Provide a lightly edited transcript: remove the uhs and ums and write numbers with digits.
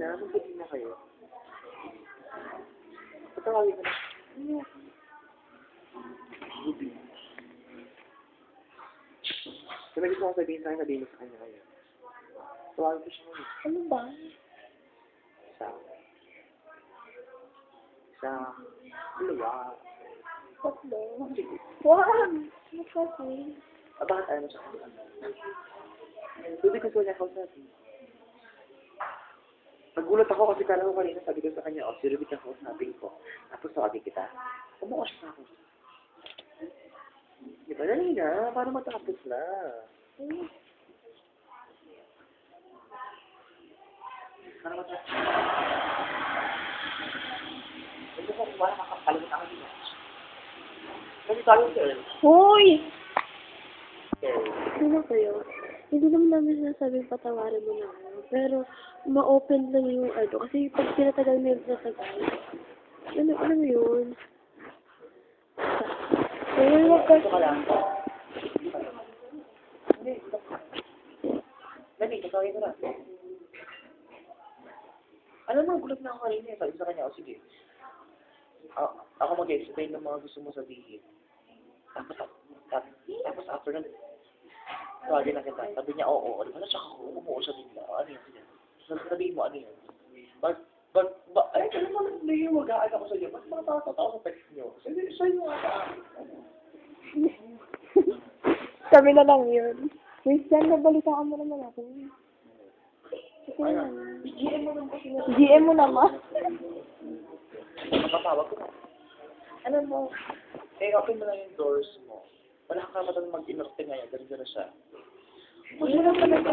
na. Magpapin na kayo. Patawagin ko na. Ruby. Kung may gusto kong sabihin sa akin, sabihin mo sa kanya kayo. Tawagin ko siya muna. Ano ba? Dalawa. Tatlo. Wag! Ano kasi? Bakit ayaw mo sa kanya? Ruby, gusto niya kausapin. Nagulat ako kasi kala ko kanina sabi ko sa kanya, si Ruby ka kausapin ko. Tapos tawagin kita. Umuha siya sa ako. Di ba, dali na, para matapos na. Para matapos na. Ito ko, wala makakalimut ako niya. Kasi tayo, sir. Hoy! Sir. Ano kayo? Hindi naman namin sinasabing patawarin mo na ako. Pero, ma-open lang yung ano. Kasi pag pinatagal mo yung pinatagal. Ano mo yun? Ayun, wag ka. Ito ka lang. Hindi, ito. Dali, tatawagin ko na. Alam mo, gulat na ako kanina. Sabi sa kanya, sige. Ako mag-explain ng mga gusto mo sabihin. Tapos after nun, tawagin na kita. Sabi niya, oo. Ano siya ako? Umuo siya din na. Ano yun? Sabihin mo, ano yun? Ay, kailan mo hindi yung mag-aan ako sa iyo? Ba't matatakot ako sa text niyo? Kasi siya yung Sabi na lang yun. Christian, nabalitaan mo naman ako. Kasi GM mo naman kasi nga. GM mo naman. Mapatawag ko na. Alam mo, open mo lang yung doors mo. Wala kang kamatan mag-inorte ngayon. Ganun siya. Huwag mo na talaga.